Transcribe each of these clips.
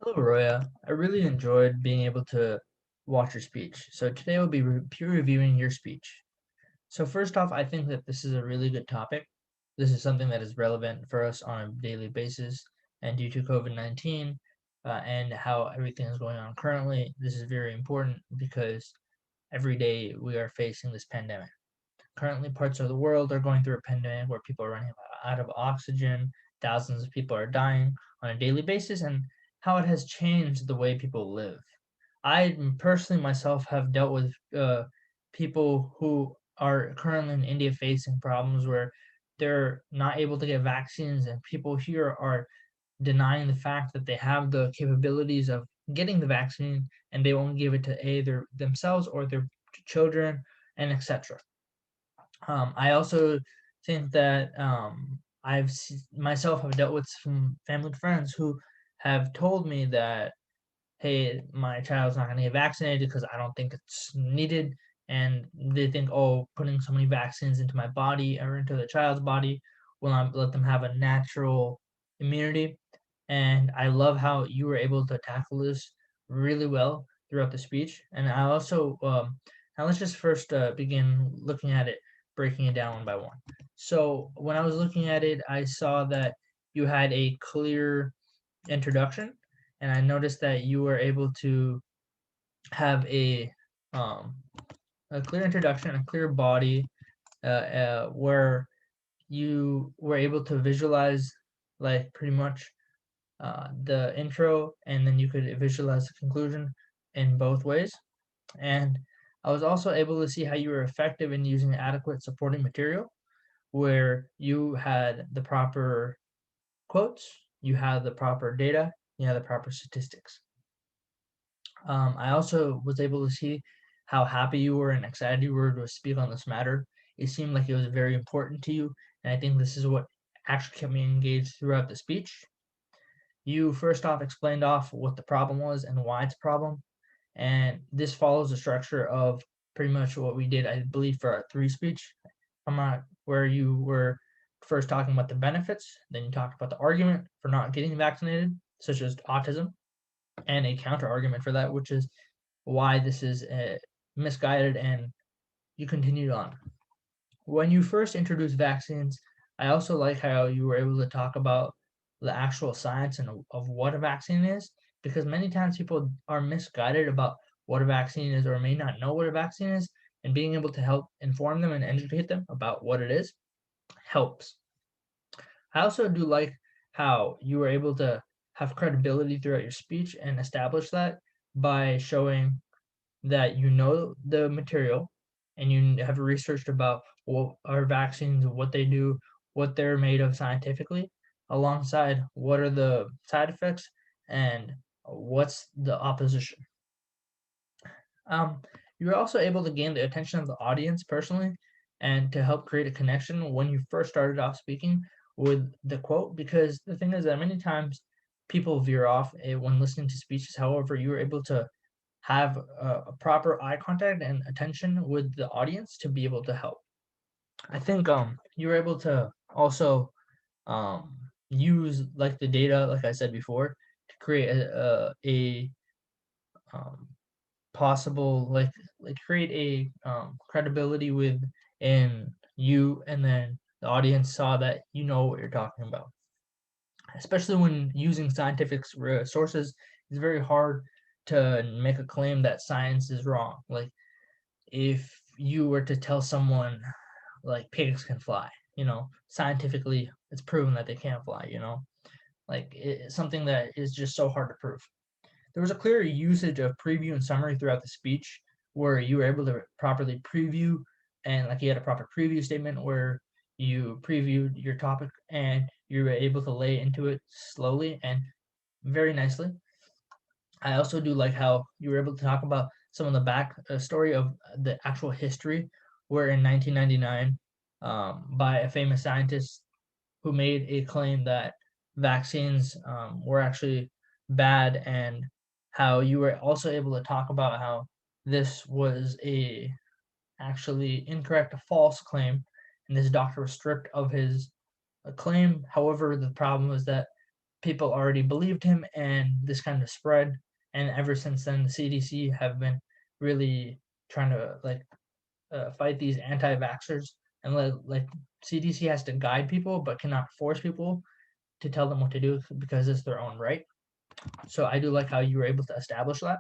Hello, Roya. I really enjoyed being able to watch your speech. So today we'll be peer reviewing your speech. So first off, I think that this is a really good topic. This is something that is relevant for us on a daily basis, and due to COVID-19 and how everything is going on currently, this is very important because every day we are facing this pandemic. Currently, parts of the world are going through a pandemic where people are running out of oxygen, thousands of people are dying on a daily basis, and how it has changed the way people live. I personally myself have dealt with people who are currently in India facing problems where they're not able to get vaccines, and people here are denying the fact that they have the capabilities of getting the vaccine, and they won't give it to either themselves or their children, and etc. I also think that myself have dealt with some family friends who have told me that, hey, my child's not going to get vaccinated because I don't think it's needed. And they think, oh, putting so many vaccines into my body or into the child's body will not let them have a natural immunity. And I love how you were able to tackle this really well throughout the speech. And I also, now let's just first begin looking at it, breaking it down one by one. So when I was looking at it, I saw that you had a clear introduction, and I noticed that you were able to have um, a clear introduction, a clear body, where you were able to visualize like pretty much the intro, and then you could visualize the conclusion in both ways. And I was also able to see how you were effective in using adequate supporting material, where you had the proper quotes, you had the proper data, you had the proper statistics. I also was able to see how happy you were and excited you were to speak on this matter. It seemed like it was very important to you, and I think this is what actually kept me engaged throughout the speech. You first off explained off what the problem was and why it's a problem, and this follows the structure of pretty much what we did, I believe, for our three speech. Where you were first talking about the benefits, then you talked about the argument for not getting vaccinated, such as autism, and a counter argument for that, which is why this is misguided, and you continued on. When you first introduced vaccines, I also like how you were able to talk about the actual science and of what a vaccine is, because many times people are misguided about what a vaccine is or may not know what a vaccine is, and being able to help inform them and educate them about what it is helps. I also do like how you were able to have credibility throughout your speech and establish that by showing that you know the material and you have researched about what are vaccines, what they do, what they're made of scientifically, alongside what are the side effects and what's the opposition. Um, you were also able to gain the attention of the audience personally and to help create a connection when you first started off speaking with the quote, because the thing is that many times people veer off when listening to speeches. However, you were able to have a proper eye contact and attention with the audience to be able to help. I think you were able to also use like the data, like I said before, to create a um, possible like create a credibility with in you, and then the audience saw that you know what you're talking about. Especially when using scientific sources, it's very hard to make a claim that science is wrong. Like if you were to tell someone like pigs can fly, scientifically it's proven that they can't fly, like it's something that is just so hard to prove. There was a clear usage of preview and summary throughout the speech, where you were able to properly preview, and like you had a proper preview statement where you previewed your topic and you were able to lay into it slowly and very nicely. I also do like how you were able to talk about some of the back story of the actual history, where in 1999, by a famous scientist who made a claim that vaccines were actually bad, and how you were also able to talk about how this was a actually incorrect, a false claim, and this doctor was stripped of his claim. However, the problem was that people already believed him, and this kind of spread. And ever since then, the CDC have been really trying to fight these anti-vaxxers, and CDC has to guide people but cannot force people to tell them what to do because it's their own right. So I do like how you were able to establish that.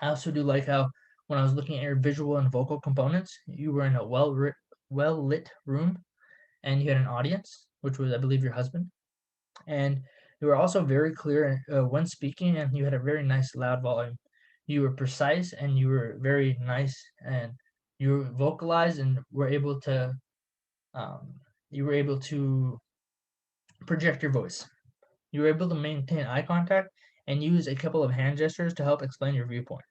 I also do like how when I was looking at your visual and vocal components, you were in a well-lit room and you had an audience, which was, I believe, your husband. And you were also very clear when speaking, and you had a very nice loud volume. You were precise and you were very nice, and you vocalized and were able to um, project your voice. You were able to maintain eye contact and use a couple of hand gestures to help explain your viewpoint.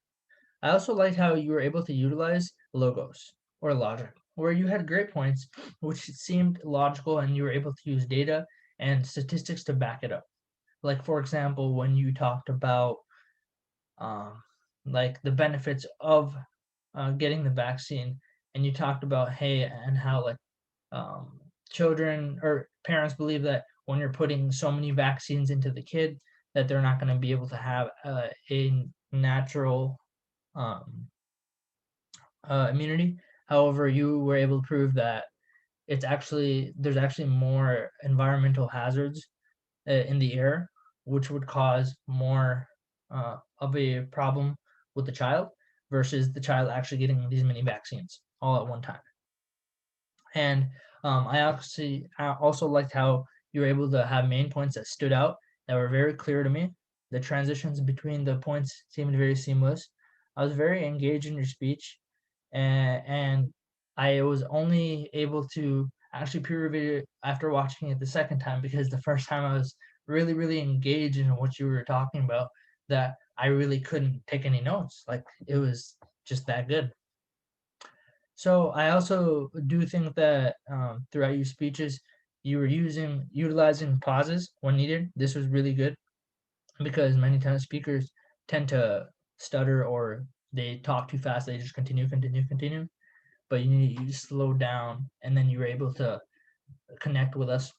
I also liked how you were able to utilize logos or logic, where you had great points, which seemed logical, and you were able to use data and statistics to back it up. Like, for example, when you talked about um, the benefits of getting the vaccine, and you talked about, hey, and how um, children or parents believe that when you're putting so many vaccines into the kid, that they're not going to be able to have a natural um, immunity. However, you were able to prove that there's actually more environmental hazards in the air, which would cause more of a problem with the child versus the child actually getting these many vaccines all at one time. And I also liked how you were able to have main points that stood out that were very clear to me. The transitions between the points seemed very seamless. I was very engaged in your speech, and I was only able to actually peer review it after watching it the second time, because the first time I was really, really engaged in what you were talking about, that I really couldn't take any notes. Like, it was just that good. So I also do think that throughout your speeches, you were utilizing pauses when needed. This was really good because many times speakers tend to stutter or they talk too fast. They just continue, continue, continue. But you slow down, and then you were able to connect with us.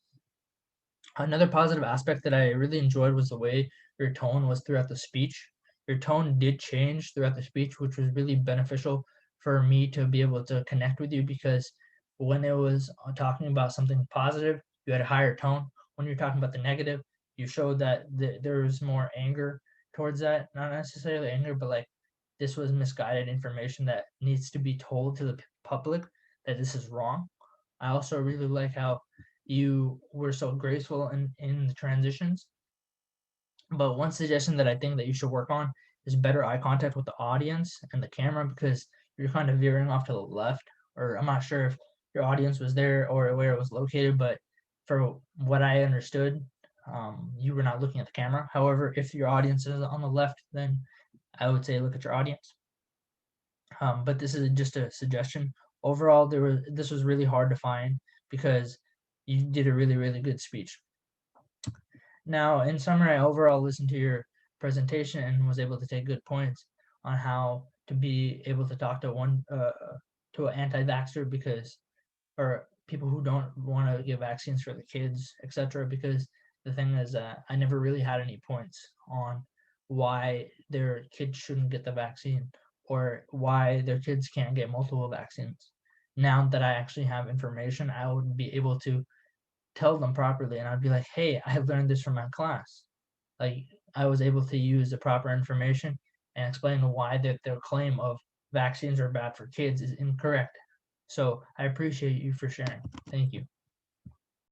Another positive aspect that I really enjoyed was the way your tone was throughout the speech. Your tone did change throughout the speech, which was really beneficial for me to be able to connect with you, because when it was talking about something positive, you had a higher tone. When you're talking about the negative, you showed that there was more anger towards that. Not necessarily anger, but like, this was misguided information that needs to be told to the public that this is wrong. I also really like how you were so graceful in the transitions. But one suggestion that I think that you should work on is better eye contact with the audience and the camera, because you're kind of veering off to the left, or I'm not sure if your audience was there or where it was located, but for what I understood, you were not looking at the camera. However, if your audience is on the left, then I would say look at your audience. But this is just a suggestion. Overall, this was really hard to find because you did a really, really good speech. Now, in summary, I overall listened to your presentation and was able to take good points on how to be able to talk to an anti-vaxxer, because, or people who don't want to give vaccines for the kids, etc. Because the thing is that I never really had any points on why their kids shouldn't get the vaccine or why their kids can't get multiple vaccines. Now that I actually have information, I would be able to tell them properly, and I'd be like, hey, I learned this from my class. Like, I was able to use the proper information and explain why their claim of vaccines are bad for kids is incorrect. So I appreciate you for sharing. Thank you.